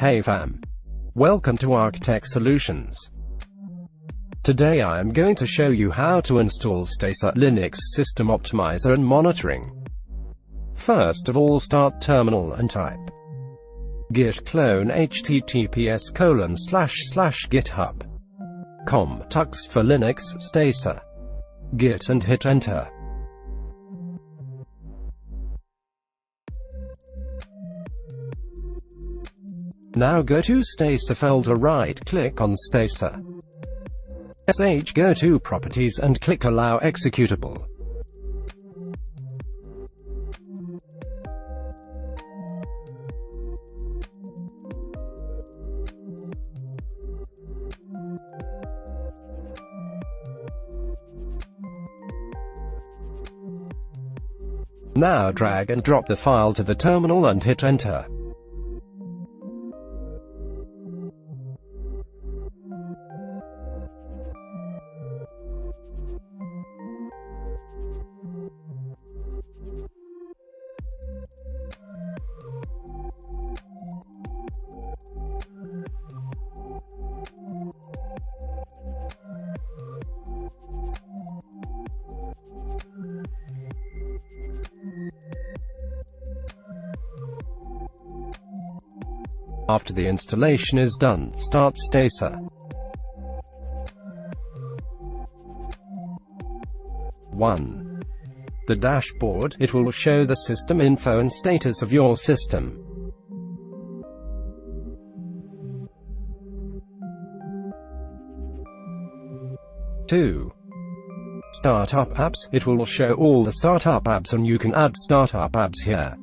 Hey fam. Welcome to Architect Solutions. Today I am going to show you how to install Stacer Linux System Optimizer and Monitoring. First of all, start terminal and type git clone https://github.com tux for Linux Stacer git and hit enter. Now go to Stacer folder, right-click on Stacer. Go to Properties and click Allow Executable. Now drag and drop the file to the terminal and hit enter. After the installation is done, start Stacer. 1. The dashboard. It will show the system info and status of your system. 2. Startup apps. It will show all the startup apps and you can add startup apps here.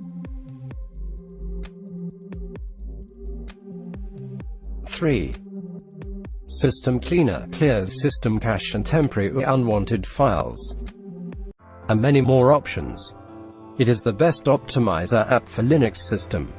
3. System Cleaner clears system cache and temporary unwanted files. And many more options. It is the best optimizer app for Linux system.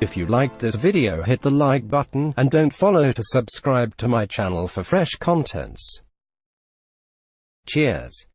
If you liked this video, hit the like button, and don't forget to subscribe to my channel for fresh contents. Cheers.